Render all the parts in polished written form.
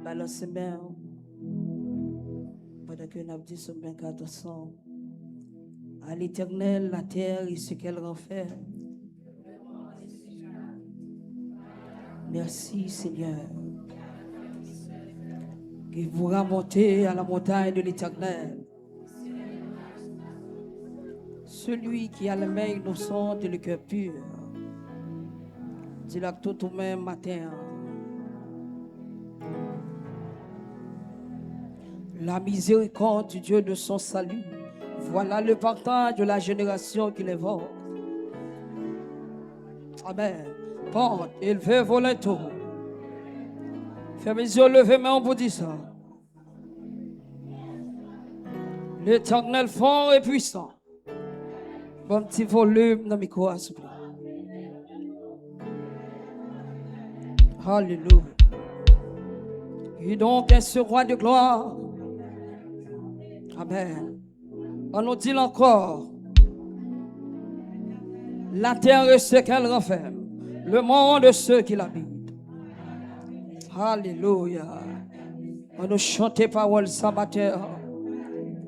Balancez main pendant que nous avons dit sur 2400. À l'Éternel, la terre et ce qu'elle renferme. Merci Seigneur. Que vous remontez à la montagne de l'Éternel. Celui qui a la main innocente et le cœur pur. Dis-le tout au même matin. La miséricorde du Dieu de son salut. Voilà le partage de la génération qui l'évoque. Amen. Porte, élevez vos linteaux. Fermez les yeux, levez main pour dire ça. L'Éternel fort et puissant. Bon petit volume dans le micro, s'il vous plaît. Alléluia. Et donc, est ce roi de gloire. Amen. On nous dit encore, la terre et ce qu'elle renferme, le monde et ceux qui l'habitent. Alléluia. On nous chantait parole ce matin,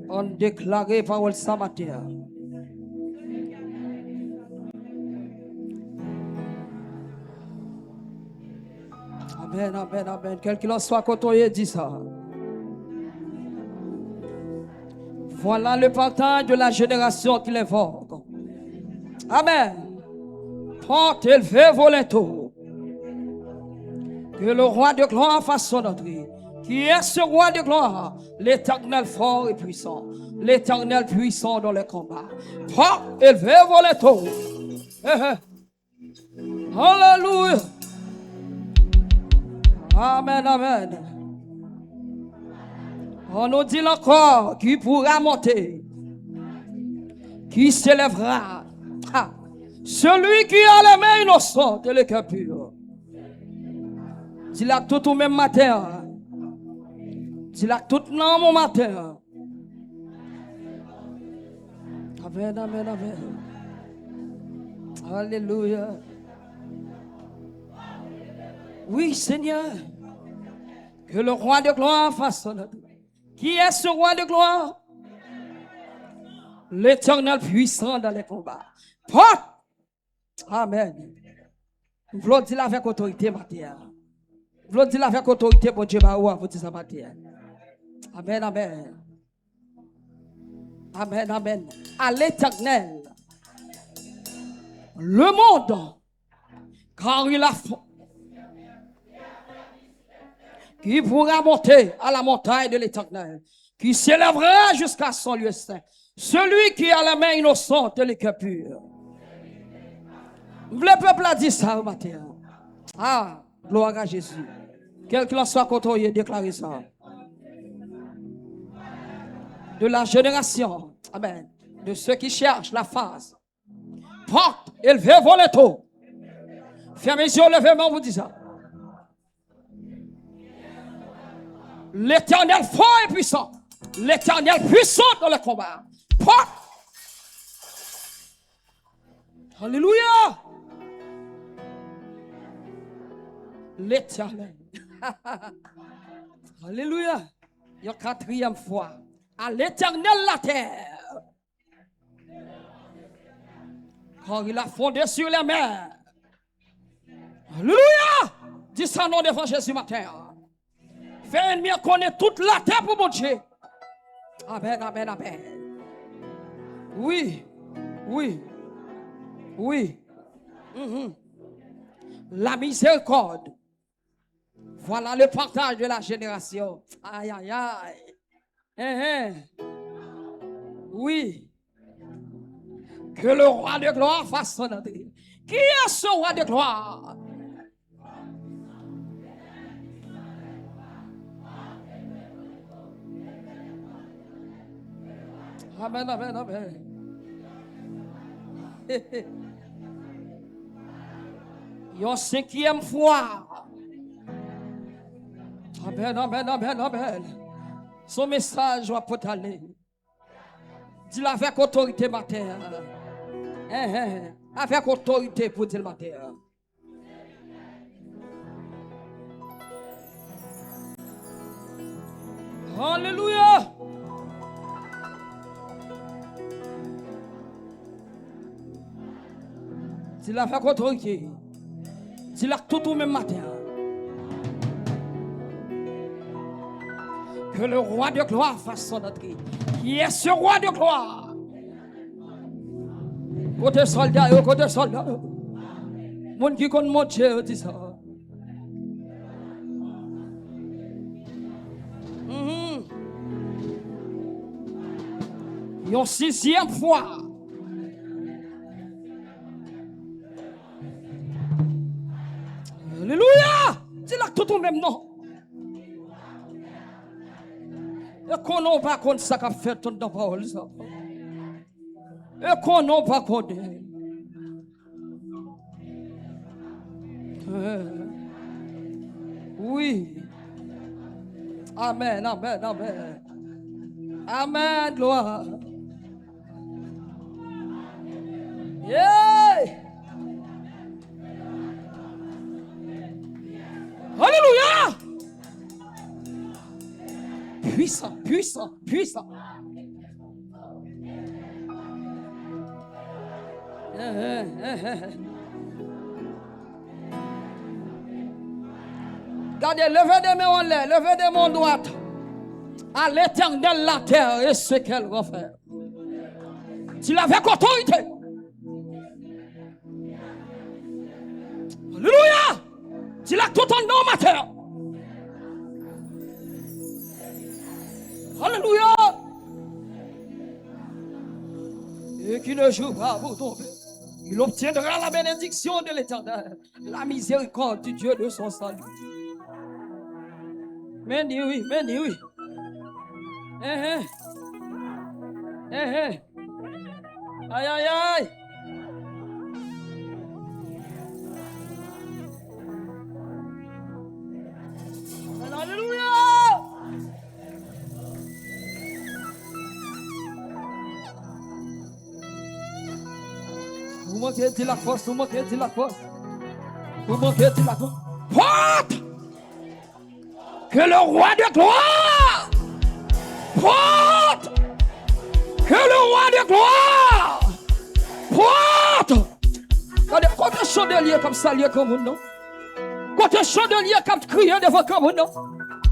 on déclarait parole ce matin. Amen, amen, amen. Quel qu'il en soit, quand on dit ça. Voilà le partage de la génération qui l'évoque. Amen. Porte élevé vos linteaux. Que le roi de gloire fasse son entrée. Qui est ce roi de gloire? L'Éternel fort et puissant. L'Éternel puissant dans le combat. Porte élevé vos linteaux. Alléluia. Amen, amen. On nous dit encore qui pourra monter, qui s'élèvera. Celui qui a les mains innocentes et le cœur pur. Dis-la tout au même matin. Dis-la tout dans mon matin. Amen, amen, amen. Alléluia. Oui, Seigneur. Que le roi de gloire fasse son œuvre. Qui est ce roi de gloire? L'Éternel puissant dans les combats. Porte. Amen. Vous voulez dire avec autorité, Matthieu. Vous voulez dire avec autorité, bon Dieu, vous dites ça, Matthieu. Amen, amen. Amen, amen. À l'Éternel, le monde, car il a qui pourra monter à la montagne de l'Éternel, qui s'élèvera jusqu'à son lieu saint. Celui qui a la main innocente et le cœur pur. Le peuple a dit ça au matin. Ah, gloire à Jésus. Quel qu'il en soit contrôlé, déclaré ça. De la génération, amen, de ceux qui cherchent la face. Porte, élevez vos linteaux. Fermez les yeux, levez main, vous dites ça. L'Éternel fort et puissant. L'Éternel puissant dans le combat. Porte. Alléluia. L'Éternel. Alléluia. Il y a quatrième fois. À l'Éternel la terre. Car il a fondé sur les mers. Alléluia. Dis ça nom devant Jésus matin. Fais ennemi connaître toute la terre pour mon Dieu. Amen, amen, amen. Oui, oui, oui. La miséricorde. Voilà le partage de la génération. Aïe, aïe, aïe. Oui. Que le roi de gloire fasse son entrée. Qui est ce roi de gloire? Amen, amen, amen. Une cinquième fois. Amen, amen, amen, amen. Son message va pour aller. Dis-le avec autorité matin. Avec autorité pour dire matin. Alléluia. Tu l'as fait contre qui? Tu l'as tout au même matin. Que le roi de gloire fasse son entrée. Qui est ce roi de gloire? Côté soldat, côté soldat. Mon qui compte mon Dieu, dit ça. Une sixième fois. Alléluia! C'est là que tout au même nom. Et qu'on n'a pas contre ça qu'a fait ton parole. Et qu'on n'a pas contre. Oui. Amen, amen, amen. Amen, gloire. Yeah! Alléluia! Puissant, puissant, puissant. Regardez, levez des mains en l'air, levez des mains droites. À l'Éternel la terre et ce qu'elle va faire. Tu l'avais autorité. Alléluia! Tu l'as tout en nom, ma terre. Alléluia! Et qui ne joue pas pour tomber, il obtiendra la bénédiction de l'Éternel, la miséricorde du Dieu de son salut. Mais oui, mais oui. Aïe, aïe, aïe. Alléluia. Vous manquez de la force, vous manquez de la force. Vous manquez de la force. Porte! Que le roi de gloire porte! Que le roi de gloire porte! Regardez, quand un chandelier comme ça, lié comme non? Quand un chandelier comme crier devant comme non?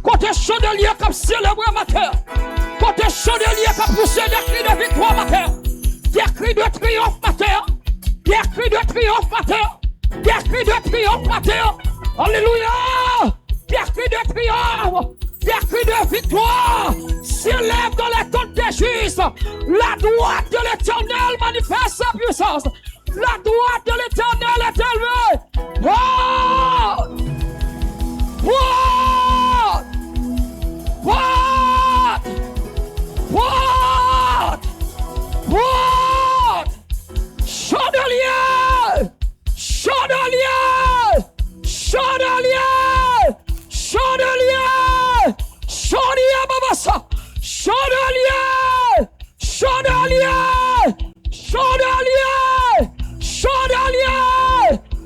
Quand un chandelier comme célébrer ma terre? Quand un chandelier comme pousser des cris de victoire ma terre? Des cris de triomphe ma terre? Des cris de triomphe ma terre? Des cris de triomphe ma terre? Alléluia! Des cris de triomphe! Des cris de victoire s'élève dans les tentes des justes. La droite de l'Éternel manifeste sa puissance. La droite de l'Éternel est élevée. Oh! What? What? What? What? Chandelier! Chandelier! Chandelier! Chandelier! Chandelier, Babassa! Chandelier! Chandelier! Chandelier! Chandelier!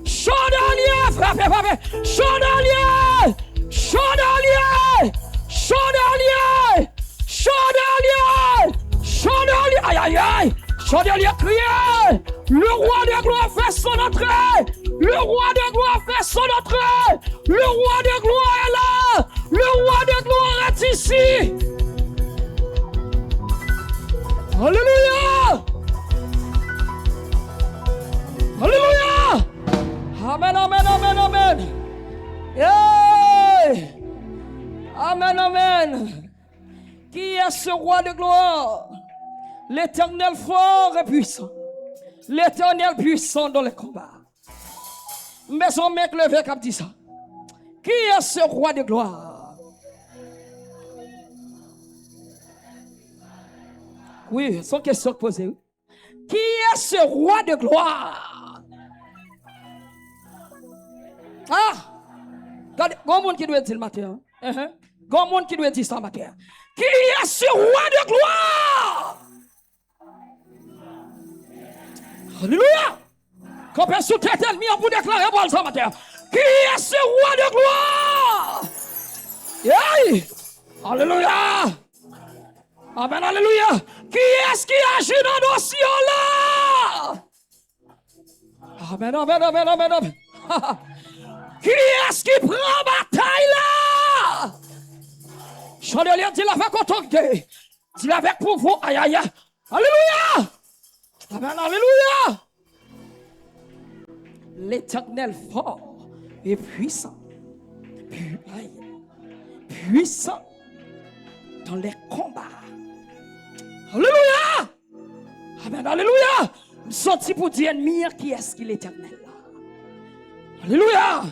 Chandelier! Frappez, frappez! Chandelier! Chandelier! Chandelier! Chandelier! Chandelier! Aïe, aïe, aïe! Chandelier criait! Le roi de gloire fait son entrée! Le roi de gloire fait son entrée! Le roi de gloire est là! Le roi de gloire est ici! Alléluia! Alléluia! Amen, amen, amen, amen! Yeah! Amen, amen! Qui est ce roi de gloire? L'Éternel fort et puissant. L'Éternel puissant dans les combats. Mais son mec levé comme dit ça. Qui est ce roi de gloire? Oui, son question posée. Qui est ce roi de gloire? Ah! Regardez, il y a un monde qui doit dire le matin. Il y a un monde qui doit dire ça matin. Qui est ce roi de gloire? Alléluia! Quand on sous tête ennemi, on peut déclarer bon ce matin. Qui est ce roi de gloire? Hey! Alléluia. Amen, alléluia. Qui est-ce qui agit dans nos cieux là? Amen, amen, amen, amen, amen. Qui est-ce qui prend bataille là? Chandelier, dis-le avec autorité. Dis-le avec pouvoir. Aïe, aïe, aïe. Alléluia. Amen, alléluia. L'Éternel fort et puissant. Puissant dans les combats. Alléluia. Amen, alléluia. Sorti pour dire ennemi qui est-ce qui l'Éternel là? Alléluia.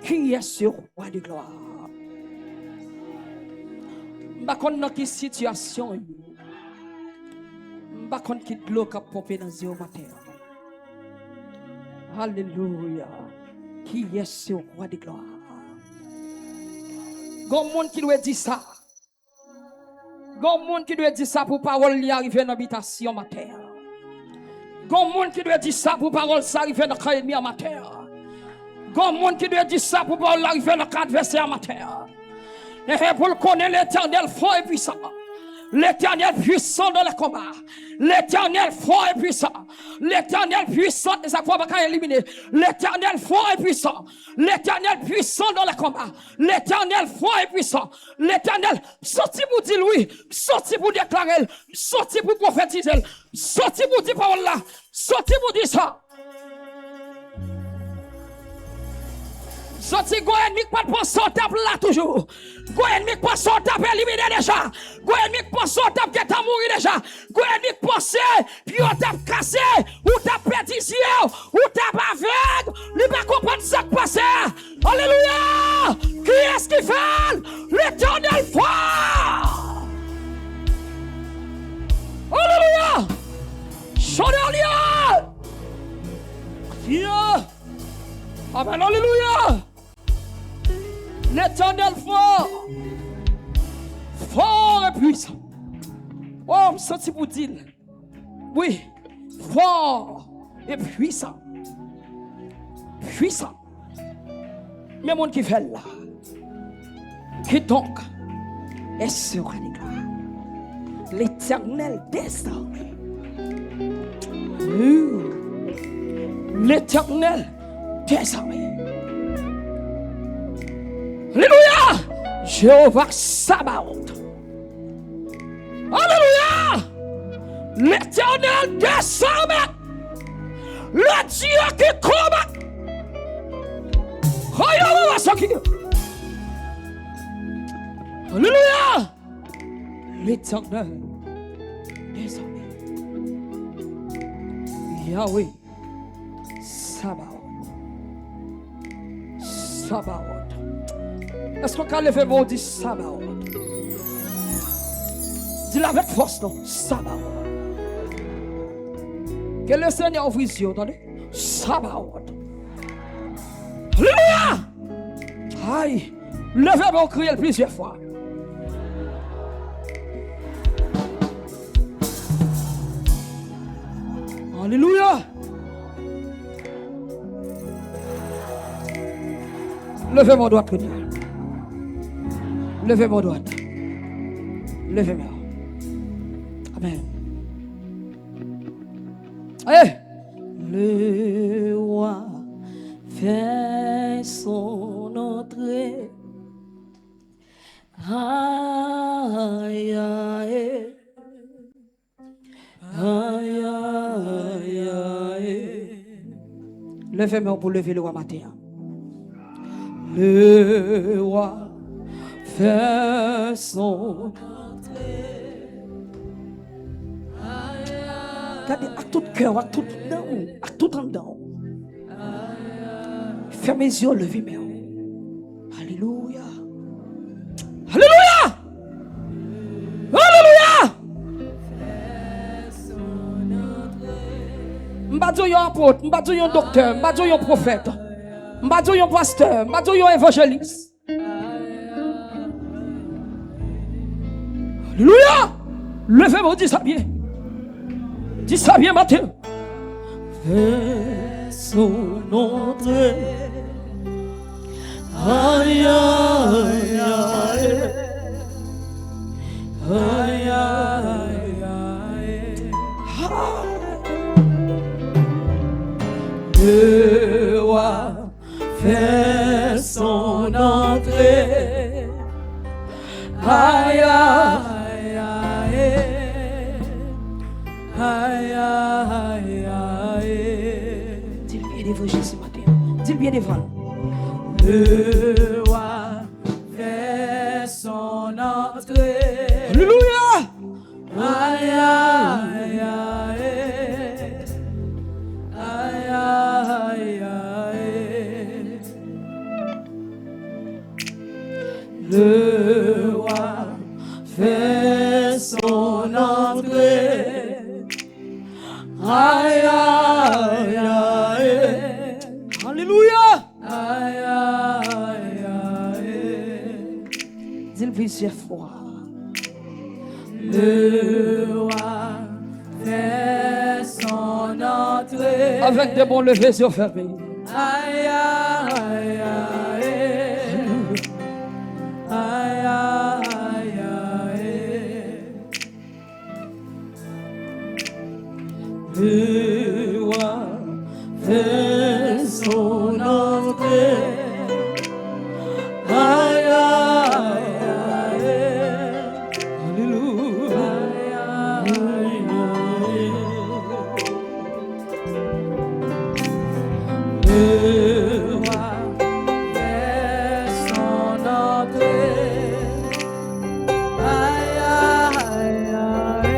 Qui est ce roi de gloire? Je ne sais pas dans quelle situation. Je ne sais pas qui de l'eau qui a popé dans le matin. Alléluia. Qui est ce roi de gloire? Il y a un monde qui doit dire ça. Il y a un monde qui doit dire ça pour parole y arriver dans l'habitation matin. Il y a un monde qui doit dire ça pour parole s'arriver dans le ennemi matin. Il y a un monde qui doit dire ça pour parole arriver dans l'adversaire matin. Et pour le connaître l'Éternel fort et puissant. L'Éternel puissant dans le combat. L'Éternel fort et puissant. L'Éternel puissant, et ça ne va pas éliminer. L'Éternel fort et puissant. L'Éternel puissant dans le combat. L'Éternel fort et puissant. L'Éternel sorti pour dire oui. Sorti pour déclarer. Sorti pour prophétiser. Sorti pour dire parole là. Sorti pour dire ça. Sorti go ennemi pas de sortable là toujours. Go ennemi pas sortable éliminé déjà. Go ennemi pas sortable qui t'a mouru déjà. Go ennemi pensé puis on t'a cassé ou t'a perdu ou t'a aveugle. Lui pas comprendre ça qui passe. Alléluia. Qui est-ce qui fait? L'Éternel fort. Alléluia. Chandelier. Yeah. Amen, alléluia. L'Éternel fort. Fort et puissant. Oh, je me sens pour dire. Oui, fort et puissant. Puissant. Mais mon qui fait là. Qui donc est sur l'Éternel des armées. L'Éternel des armées. Alléluia. Jéhovah Sabaoth. Alléluia. L'Éternel des armées. Le Dieu qui combat. Alléluia. L'Éternel des armées. Yahweh Sabaoth. Sabaoth. Est-ce qu'on peut lever le mot dit Sabaoth? Dis-le avec force, non? Sabaoth. Que le Seigneur ouvre les yeux, attendez? Sabaoth. Alléluia! Aïe! Levez mon crier plusieurs fois. Alléluia! Levez mon doigt, Seigneur. Levez mon doigt. Levez-moi. Amen. Hey! Le roi fait son entrée. Aïe, aïe. Aïe, aïe, aïe. Levez-moi pour lever le roi matin. Le roi fait son entrée. Regardez, à tout cœur, à tout dedans, à tout en dedans. Fermez les yeux, levez mes mains. Alléluia. Alléluia. Alléluia. M'badou yon apôtre, m'badou yon docteur, m'badou yon prophète, m'badou yon pasteur, m'badou yon évangéliste. Alléluia. Levez-moi, dis ça bien. Dis ça bien, Matthieu. Fais son entrée. Aïe, aïe, aïe. son entrée. Aïe, aïe, aïe. Aïe, aïe, aïe. Dis-le bien devant Jésus matin. Dis-le bien devant. Le roi fait son entrée. Alléluia. Aïe, aïe, aïe. Aïe, aïe, aïe. Le roi fait son entrée. Aïe, aïe, aïe. Alléluia. Aïe, aïe, aïe. Dis-le plusieurs fois. Le roi fait son entrée. Avec des bons levés sur fermés. Aïe, aïe, aïe. Aïe, aïe, aïe. Le roi fait son entrée. Aïe, aïe, aïe. Alléluia. Aïe, aïe, aïe. Le roi fait son entrée. Aïe, aïe, aïe.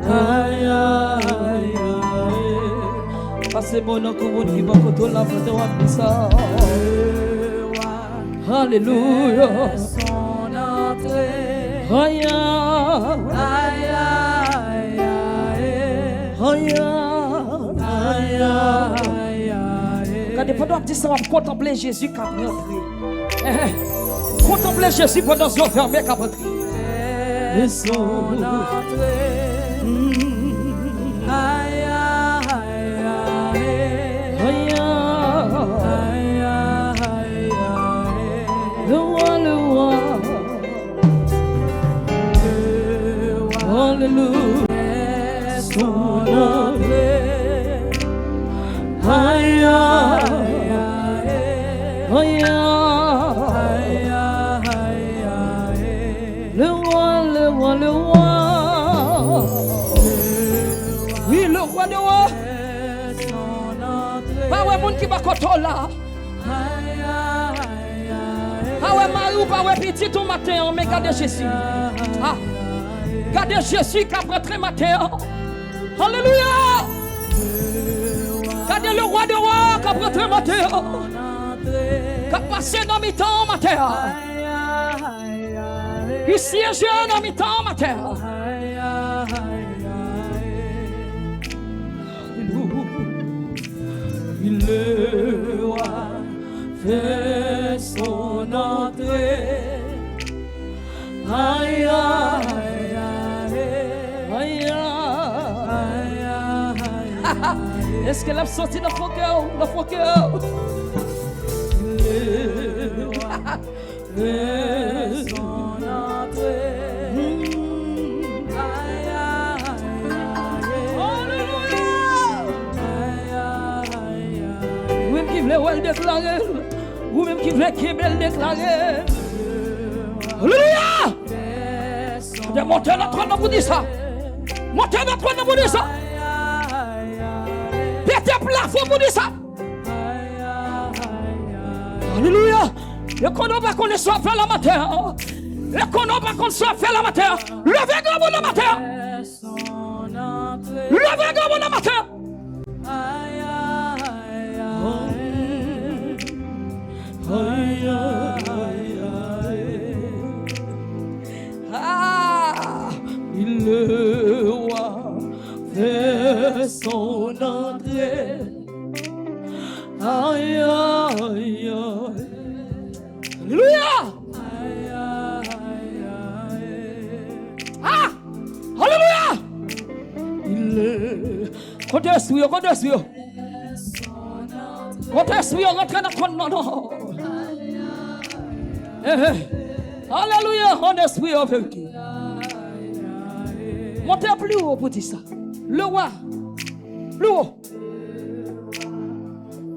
Aïe, aïe, aïe. Passez mon nom comme on dit, mon côté la faute de ça. Alléluia. Son entrée. Aïe, aïe, aïe, aïe. Aïe, aïe, aïe. Quand pendant un petit temps, contempler Jésus qui a rentré. Contempler Jésus pendant ce fermé qui a rentré. Et son entrée. Aïe, aïe, aïe. Aïe, aïe, aïe. Le roi, le roi. Alléluia. Son entrée. Aïe, aïe, aïe. Aïe, aïe, aïe. Le roi, le roi, le roi. Oui, le roi de roi. Pas ouais, monde qui va contrôler là. Pas ouais, Marie ou pas ouais, petit tout matin, mais gardez Jésus. Ah, gardez Jésus qui a rentré matin. Alléluia. Gardez le roi de roi qui a rentré matin. Qui a passé dans mi-temps matin. Il siège dans mi-temps matin. Le roi fait son entrée. Aïe, aïe, aïe. Aïe, aïe. Est-ce qu'elle a sorti dans son cœur? Dans son cœur. Le roi fait son entrée. Aïe, aïe, aïe. Vous-même qui voulez le déclarer. Vous-même qui voulez qu'il le déclarer. Alléluia. Montez notre nom pour dire ça. Montez notre nom pour dire ça. Pétez plafond pour dire ça. Alléluia. Et qu'on n'a pas qu'on soit fait la matin. Et qu'on n'a pas qu'on soit fait la matin. Levez grand monde la matin. Levez grand monde la matin. Aïe, aïe, aïe. Aïe, aïe. Ah, le roi fait son entrée. Aïe, aïe, aïe. Alléluia. Aïe, aïe, aïe. Ah, alléluia. Il est. Côté esprit, côté esprit. Côté esprit, rentre dans ton nom. Alléluia, en esprit, en vérité. Montez plus haut pour dire ça. Le roi, plus haut.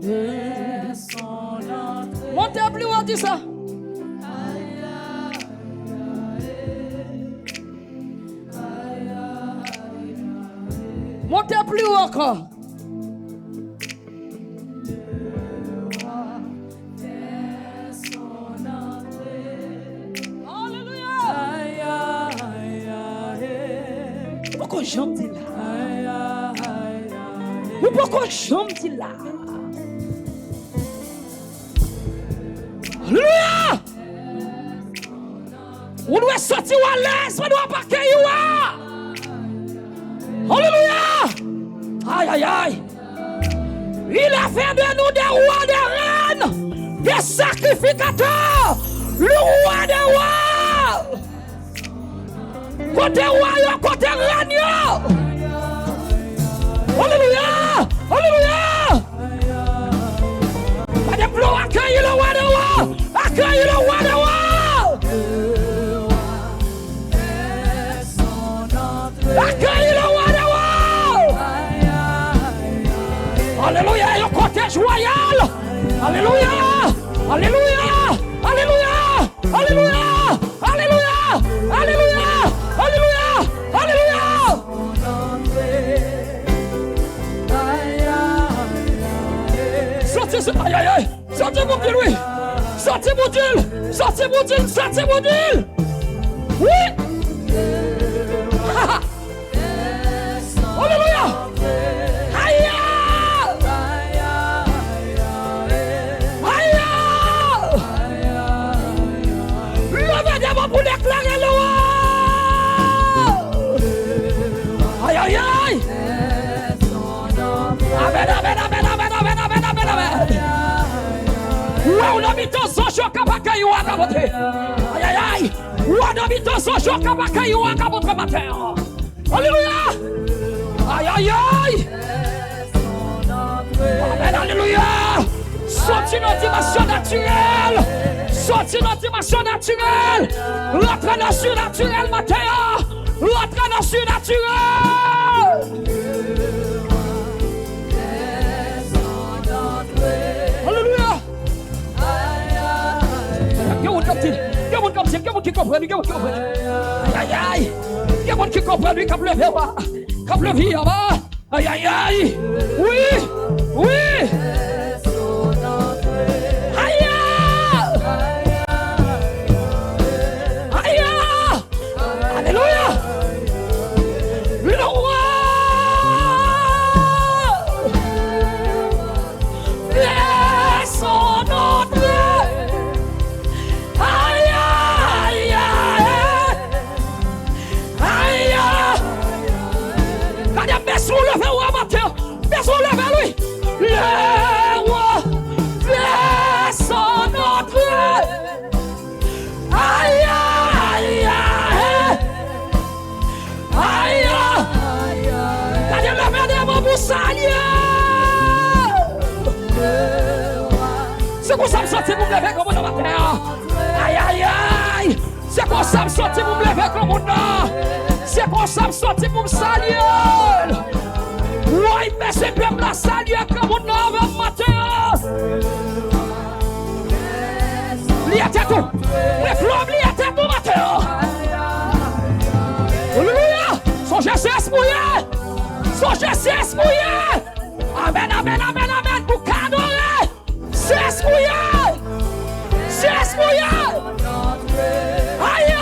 Et son entrée. Montez plus haut, dis ça. Montez plus haut encore. Pourquoi j'aime dit là? Pourquoi j'aime dit là? Alléluia! On doit sortir à l'aise, on doit pas cailloua. Alléluia! Aïe, aïe, aïe! Il a fait de nous des rois, des reines, des sacrificateurs, le roi des rois! Côté roi, côté reine! Alléluia! Alléluia! Pas de plomb, accueille le roi des rois! Accueille le roi des rois! Accueille le roi des rois! Alléluia! Il y a un cortège royal! Alléluia! Alléluia! Alléluia! Alléluia! Alléluia! Alléluia! Alléluia! Alléluia! Sortez, aïe aïe aïe! Sortez mon Dieu, oui! Sortez mon Dieu! Sortez mon Dieu! Sortez mon Dieu! Oui! Alléluia! Aïe! Aïe! Levez des mains pour déclarer le roi! Aïe aïe aïe! Amen, amen, amen, amen, amen, amen, amen, amen! Ouais, on a mis ton son choc à bakaï ou à capoter! Aïe aïe aïe! Ouais, on a mis ton son choc à bakaï ou à capoter matin! Alléluia! Aïe aïe aïe! Amen, alléluia! Sorti notre dimension naturelle! Sorti notre dimension naturelle! Rentre dans le surnaturel matin! Rentre dans le surnaturel! Alléluia! Il y a un comme ça, il y a un qui comprend, il y a un qui comprend. Aïe aïe aïe! Il y a un qui comprend, lui qui a levé en bas. Comme le vie en bas. Aïe aïe aïe. Oui. Oui. Aïe. Aïe. Alléluia. Le roi. Est son notre. Aïe aïe aïe. Aïe. Laissons lever le roi matin. Laissons lever lui. Le roi. Laissons notre. Aïe aïe aïe. Aïe aïe. T'as dit lever des mains pour saluer. C'est pour ça que je sortis pour me lever comme on matin. Aïe aïe aïe. C'est pour ça que je sortis pour me lever comme on a. C'est pour ça que je sortis pour me saluer. Oui, mais c'est bien la saluer comme on a le matin. Lié à tout. Les flammes liées à tout matin. Alléluia. Son GCS mouillé. Son GCS mouillé. Amen, amen, amen, amen. Pour cadorer. C'est mouillé. C'est mouillé. Aïe.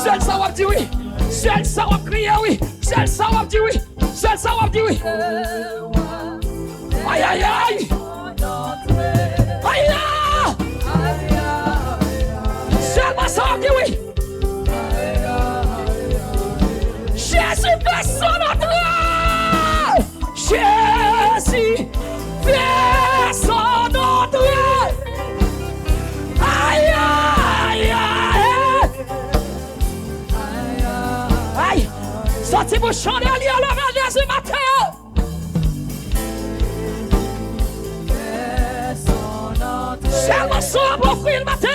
Seul ça va dire oui. Seul ça va crier oui. Seul ça va dire oui. Seul ça va dire oui. Aïe aïe aïe. Aïe aïe. Seulement ça va dire oui. Jésus fait son entrée. petit bout chandelier, levez Jésus matin. C'est mon son profil matin.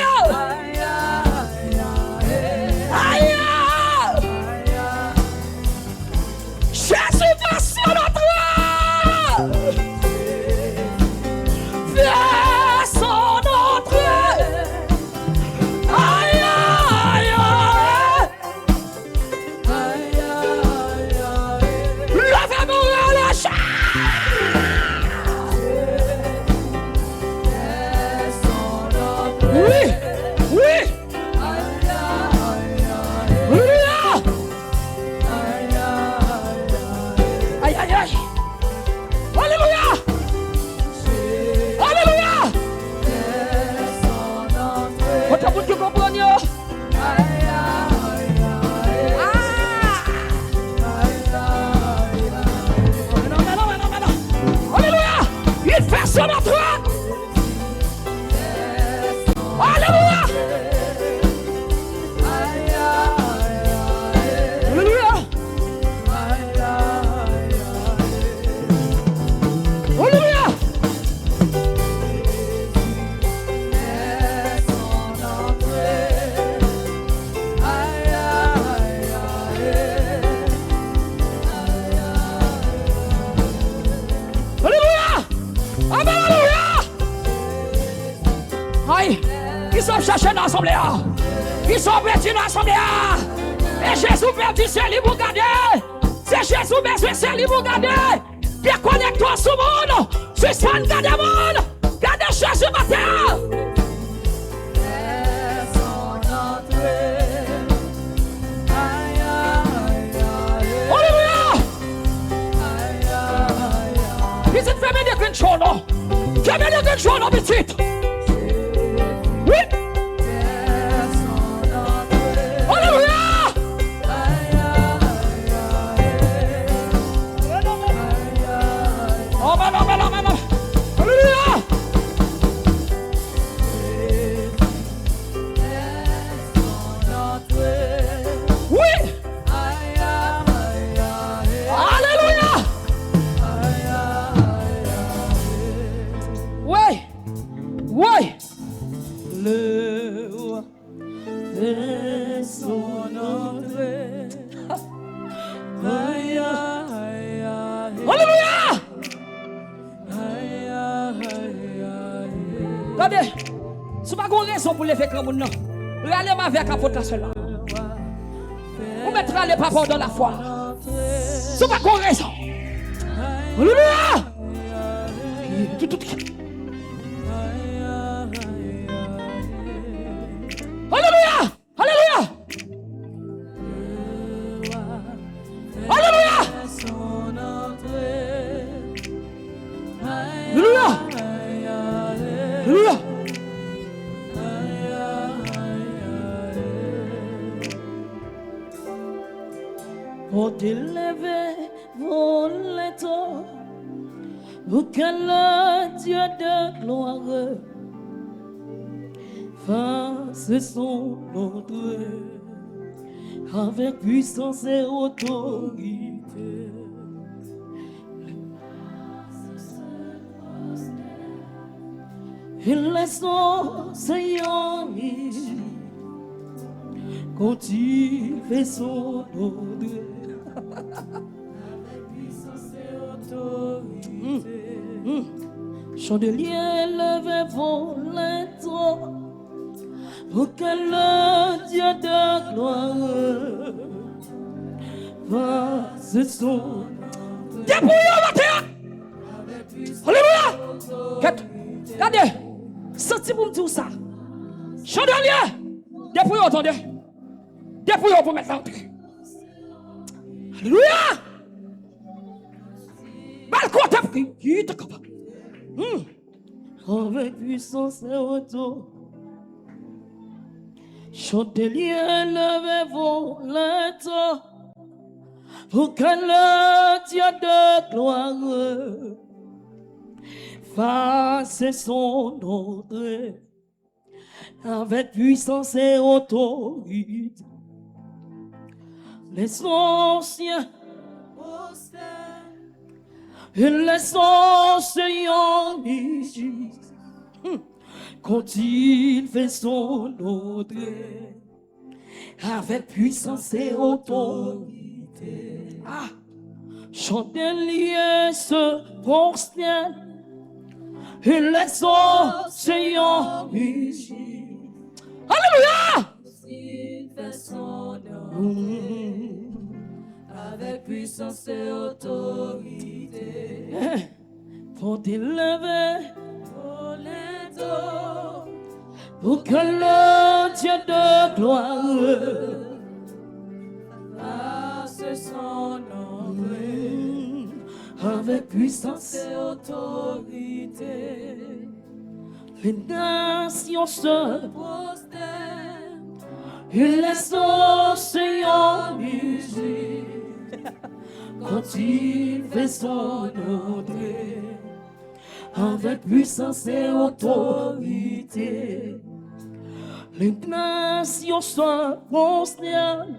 Aïe. Jésus va sur notre vers son entrée. Aïe, aïe, aïe. Levez-moi la chair. Oui, oui. Aïe, aïe, aïe. Alléluia. Alléluia. Quand tu comprends, alléluia. Il fait son entrée. Alléluia. Alléluia. Alléluia. Alléluia. Amen, alléluia. Aïe, ils sont cherchés dans l'assemblée. Ils sont perdus dans l'assemblée. Et Jésus perdu, c'est lui pour garder. C'est Jésus besoin, c'est lui pour garder. Déconnecte-toi sur le monde. C'est ça, garde le monde. Garde Jésus matin. Alléluia. Ils sont fermés de quelque chose, non? Fermés de quelque chose, non, petit. Oui. Alléluia. Amen, amen, amen. Alléluia. Oui. Alléluia. Oui. Oui. Le roi fait son entrée. Aïe, aïe, aïe. Alléluia. Aïe, aïe, aïe. Regardez, c'est pas une raison pour les faire comme nous. Regardez ma vie à capoter cela. Vous mettrez les papas dans la foi. C'est pas une raison. Alléluia. Alléluia. Alléluia. Alléluia. Alléluia. Alléluia. Pour t'élever, vos lettres, pour que le Dieu de gloire fasse son entrée avec puissance et autorité. Il laisse son Seigneur quand il fait son entrée avec puissance et autorité. Chandelier, levez vos lettres pour que le Dieu de gloire fasse son entrée. Dépouillez la terre. Alléluia. Regardez, senti pour me dire ça. Chandelier, dépouillez, attendez. Dépouillez pour mettre l'entrée. Alléluia. Balcon, qui est capable. Avec puissance et autorité. Chandelier, levez vos lettres pour que le Dieu de gloire fasse son entrée avec puissance et autorité. Les anciens Et les océans mugissent quand il fait son entrée avec puissance et autorité. Ah, chandeliers se prosternent et les océans mugissent. Alléluia! Il fait son entrée avec puissance et autorité. Pour t'élever, pour que le Dieu de gloire fasse son entrée avec puissance et autorité. Les nations se prosternent et les océans mugissent quand il fait son entrée avec puissance et autorité. Les nations se prosternent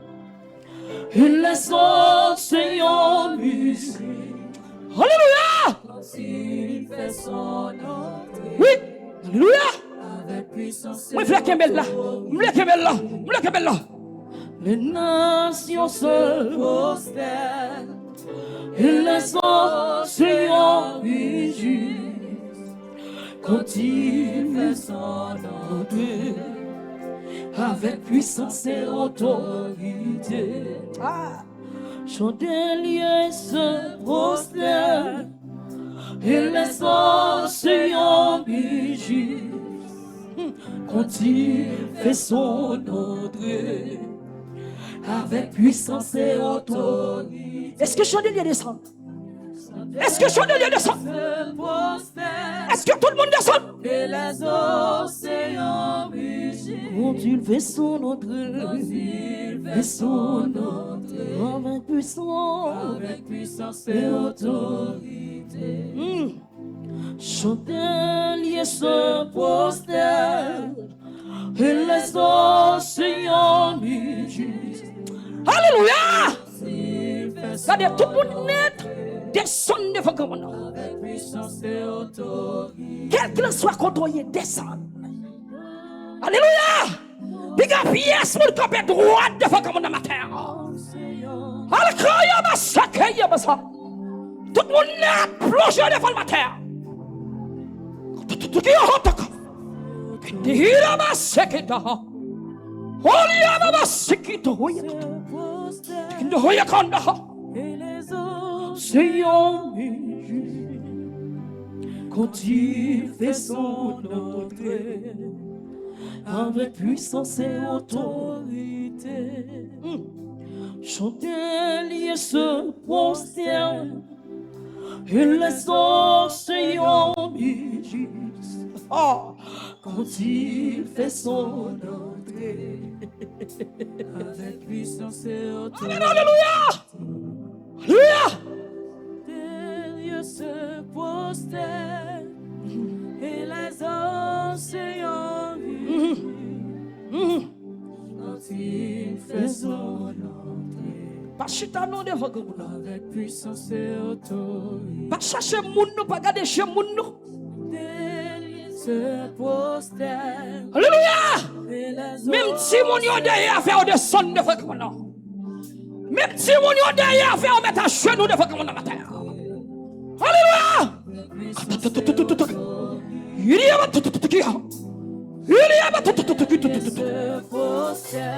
et les océans mugissent. Alléluia! Quand il fait son entrée. Oui! Alléluia! Avec puissance et autorité. Les nations se prosternent et les océans mugissent quand il fait son entrée avec puissance et autorité. Ah. Chandeliers se prosternent et les océans mugissent quand il fait son entrée avec puissance et autorité. Est-ce que chandelier descend? Est-ce que chandelier descend? Est-ce que tout le monde descend? Et les océans mugissent quand il fait son entrée, fait son entrée avec puissance et autorité. Chandelier se prosterne et les océans mugissent. Alléluia! C'est-à-dire tout le monde net descend devant comme avec puissance et autorité. Quel qu'il soit contrôlé, descend. Alléluia! Big up yes, mon capé droit devant comme dans ma terre. Alléluia, ma sakaya basa. Tout le monde net plongé devant ma terre. Tout qui est hot. Dihira ma sekita. Holia ma sekita hoya. Kindo hoya kanda. Seigneur, quand il fait son entrée avec puissance et autorité, chandelier se prosterne et les océans mugissent. Oh, quand il fait son entrée avec puissance et autorité. Alléluia! Alléluia! Se prosterne et les océans mugissent quand il fait son entrée. Pas chita non devant comme nous avec puissance et autorité. Pas chercher moun nous, pas garder chez moun nous. Se prosterne. Alléluia! Même si mon yo derrière faire descendre devant comme nous. Même si mon yo derrière faire mettre à genoux devant comme nous matin. Alléluia!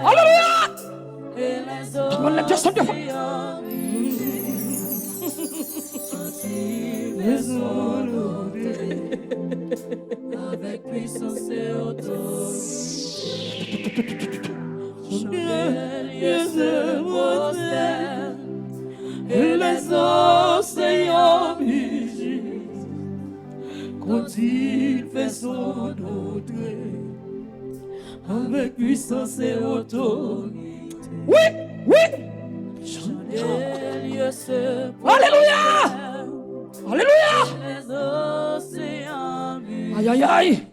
Alléluia! Tout le monde descend devant. Avec puissance et autorité. Et les océans mugissent quand il fait son entrée avec puissance et autorité. Oui, oui. Alléluia. Alléluia. Les océans mugissent. Aïe, aïe, aïe.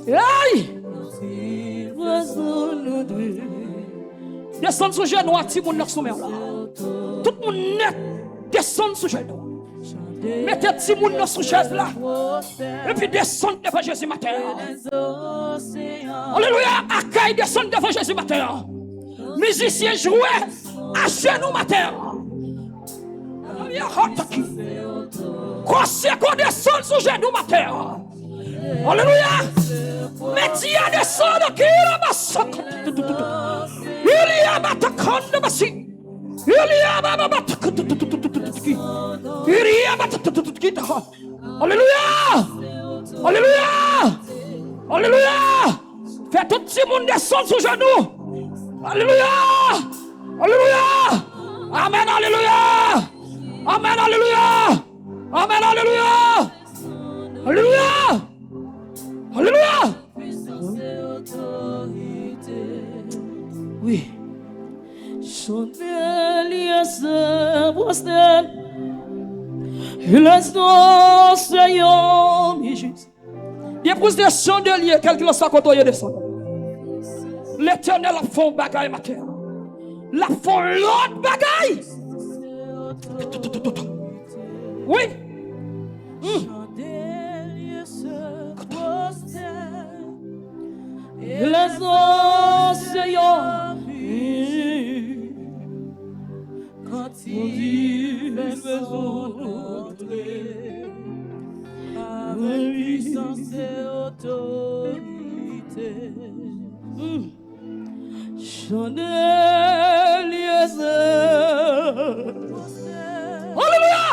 Aïe. Quand il fait son entrée. Descends sur genou à Timon dans la mer là. Tout le monde net descendre sous genou. Mettez petit monde sous chaise là. Et puis descendre devant Jésus matin. Alléluia. Accueille descendre devant Jésus matin. Musiciens jouez à genoux matin. Qu'on descende sous genou matin. Alléluia. Mettez à descendre qui la masse. Il y a ma taconde massi. Alléluia. Alléluia. Alléluia. Fais tout le monde descendre sous genoux. Alléluia. Alléluia. Amen. Alléluia. Amen. Alléluia. Amen. Alléluia. Alléluia. Alléluia. Oui. Bien plus de chandelier, quel qu'il soit quand on y descend. L'Éternel a fait un bagaille matin. La fait l'autre bagaille. Oui. Les océans, quand il fait entrer avec puissance et autorité, chandeliers, alléluia,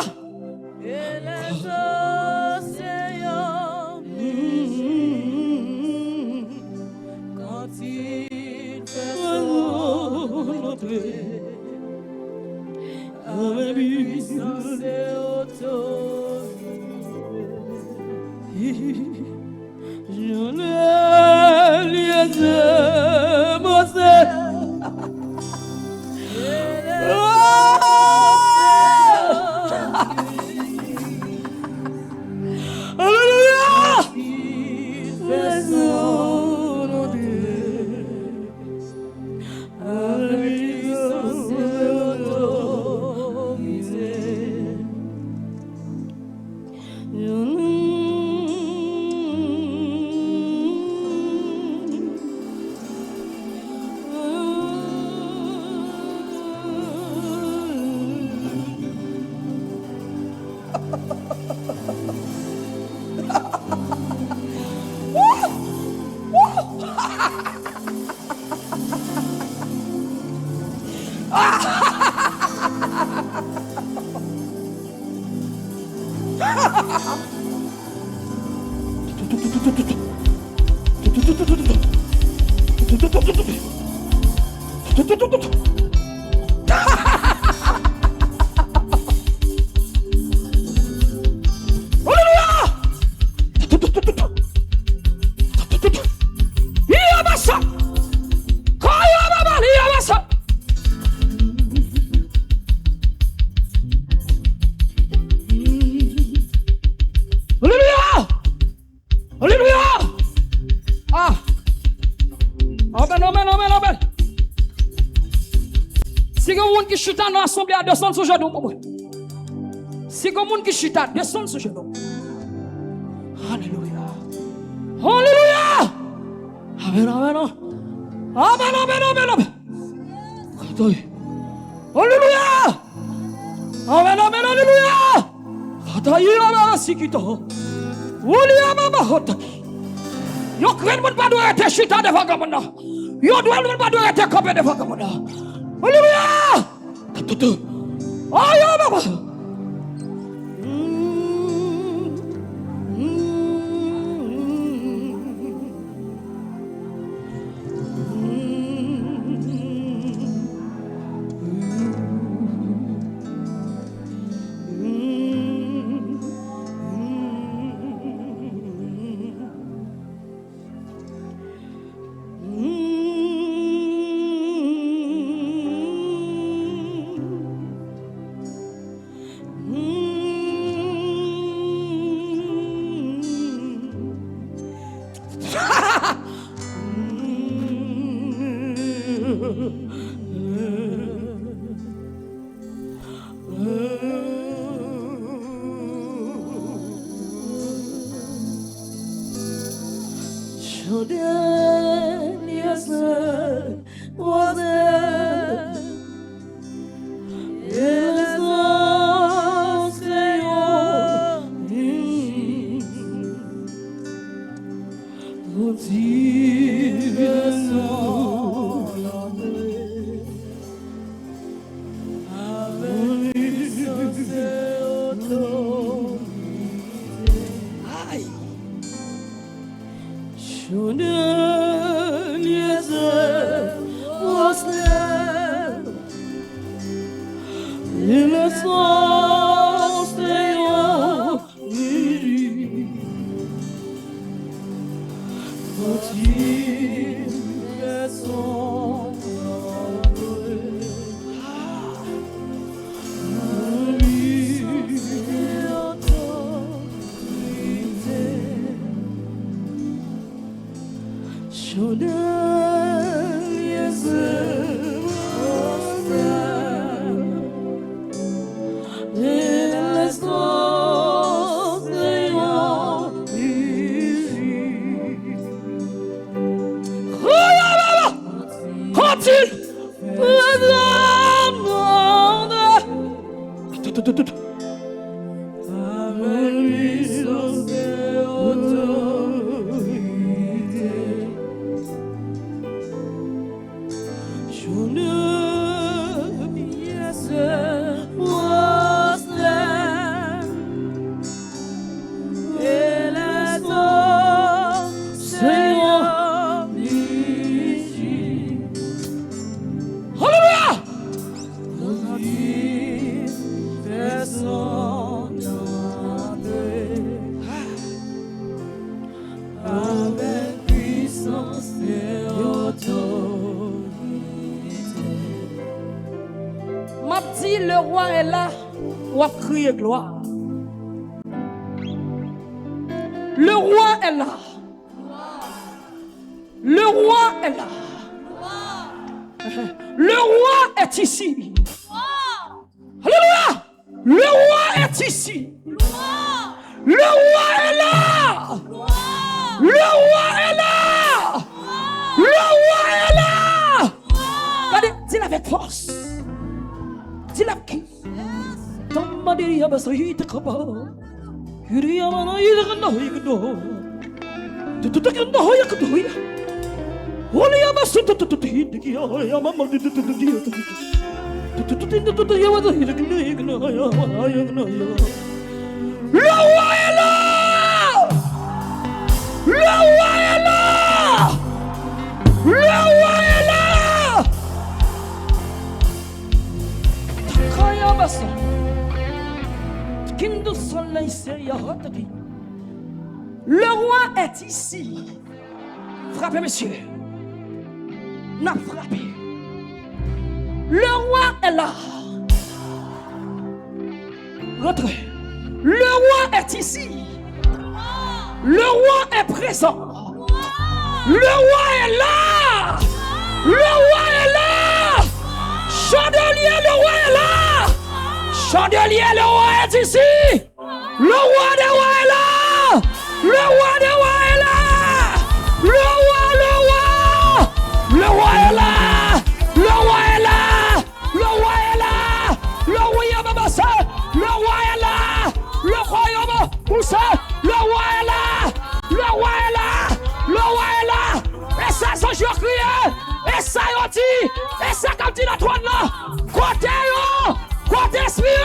et les océans, quand il fait entrer avec puissance et autorité, je ne liais assemblée à descendre sur genou. Si comme monde qui chute à descendre sur genou. Alléluia. Alléluia. Amen, amen. Amen, amen, amen, amen. Alléluia. Amen, amen, alléluia. Ataïra la sikito. Olia mama hotaki. Yo kren mon pas doit être chute devant comme ça. Yo doit mon pas doit être campé devant comme ça. Alléluia. Tutu. Ayo baba. Yes, was there. Yes, le roi est là, on va crier gloire. Le roi est là. Le roi est là. Le roi est ici. Alléluia. Le roi est ici. Le roi est là. Le roi est là. Le roi est là. Regardez, dis-le avec force. Dis-le avec qui? Tamadiya basahit kaba. Yuriya mana yidgno yigno. Tutukno yakdo ya. Oliya basutu tutuhid ya ya mama tutudiya. Tututindu ya wada yigno yigno ya yigno ya. Le roi est là. Le roi est là. Le roi est là. Takaya basa. Kindu soleil se yahatadi. Le roi est ici. Frappez, monsieur. N'a frappé. Le roi est là. Rentrez. Le roi est ici. Le roi est présent. Le roi est là. Le roi est là. Chandelier, le roi est là. Chandelier, le roi est ici. Le roi des rois est là. Le roi des rois est là. Le roi. Le roi est là. Le roi est là. Le roi est là. Le royaume Massa. Le roi est là. Le royaume Moussa. Le roi est là. Le roi est là. Le roi est là. Et ça, son jour crié. Et ça, on dit. Et ça, comme dit la trône là. Côté esprit.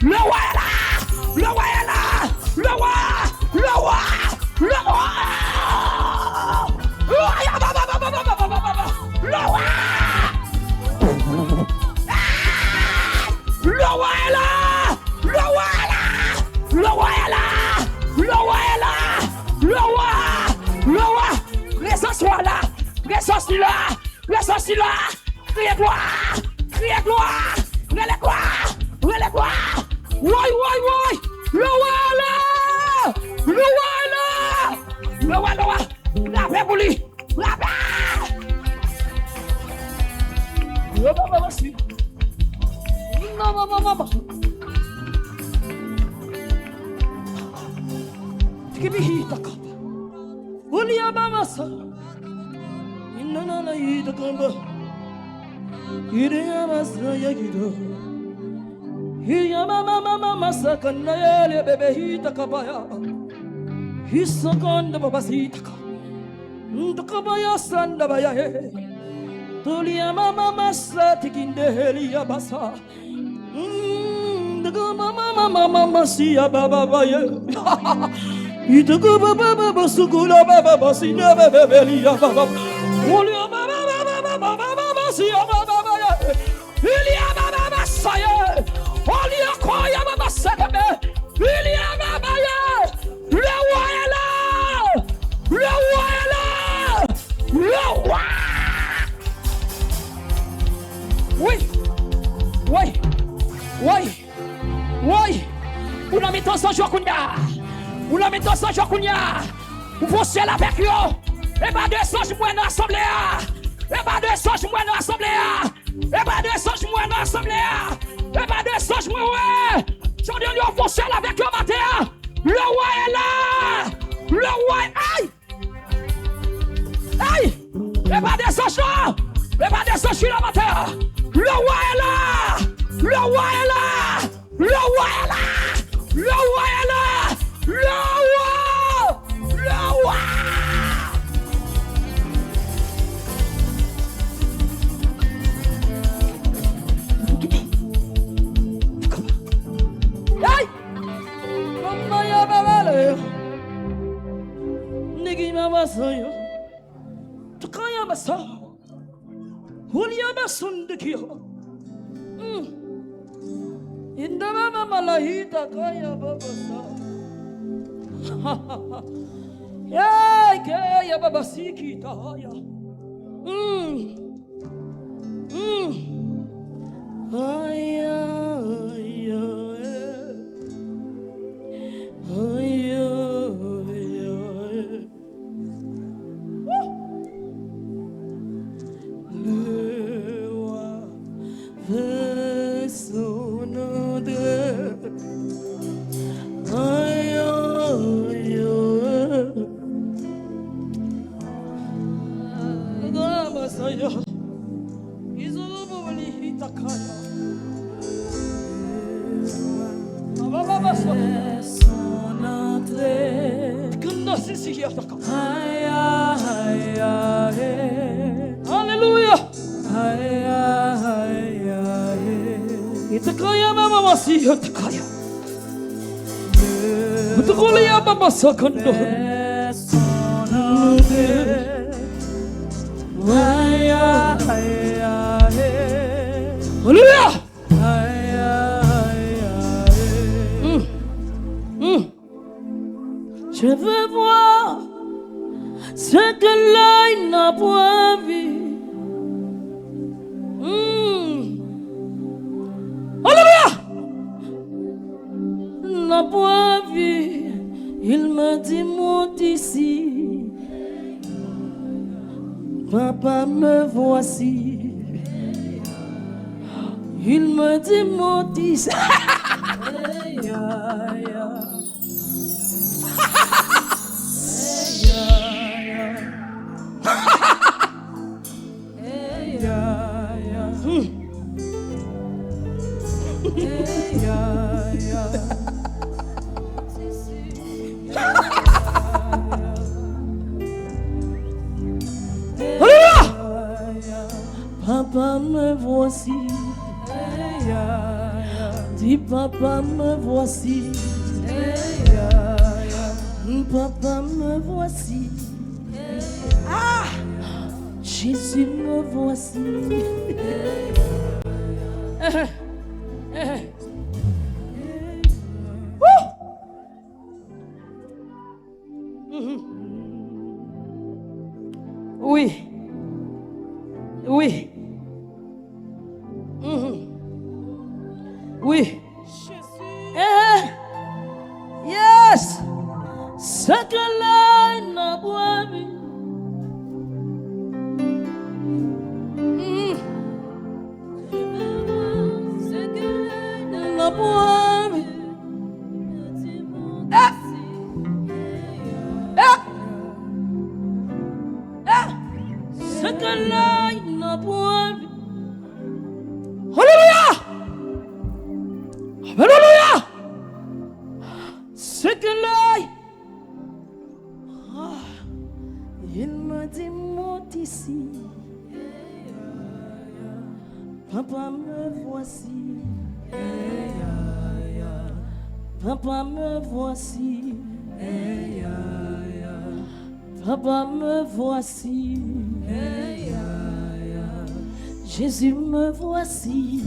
Le roi est là. Le roi est là. Le roi. Le roi. Le roi. Le roi. Le roi est là. Le roi est là. Le roi est là. Le roi est là. Le roi. Le roi. Présence là. Présence là. Présence là. Criez gloire. Criez gloire. Criez gloire. Criez gloire. Oui. Le roi est là. Le roi est là. Le roi. La paix pour lui. La paix. Non. Give me heat, Holy Abamasa. Inana Ida Gamba. Iriamasa Yagido. Hiyamama Masakana Bebe Hita Kabaya. Hisakanda Babasitaka. Ndakabaya Sandabaya. Tolia Mama Masa taking the Helia Basa. The Mama Masia Baba Baya. He took a Baba Basukula Baba Basina Belia Baba. Holia Baba Sia Baba Baya. Hilia Baba Saya. Holia Koya Baba Sadabe. Hilia Baba. Rawala! Oui! Una metto sto giocunia! Una metto sto giocunia! Você là avec yo! Et pas de songe moi dans l'assemblée! Et pas de songe moi dans l'assemblée! Et pas de songe moi dans l'assemblée! Et pas de songe moi ouais! J'en dis yo você là avec yo matin! Le roi est là! Le roi est... Aïe! Et pas de songe là! Et pas de songe là matin! Le roi est là! Le roi est là! Le roi est là! Le roi est là! Le roi! Le roi! Aïe! Maman ya babale! Nigi mama sayo! Tukaya masa! Hulia masundikyo! Inda mama malahita kaya babasa. Ya babasiki tahaya. Aya aya aya Hallelujah. Itakaya mama masih itakaya. Betukulia mama sakando. Hallelujah. Je veux voir ce que l'œil n'a point vu. Alléluia! N'a point vu. Il me dit monte ici. Papa, me voici. Il me dit monte ici. Papa, me voici. Dis papa, me voici. Papa, me voici. Ah, Jésus, me voici. Oui. Oui. Oui. Yes. Ce que l'œil n'a pas vu. N'a pas vu. que l'œil n'a point vu. Alléluia! Alléluia! Ce que l'œil, il me dit monte ici. Papa me voici. Papa me voici. Papa me voici. Jésus me voici.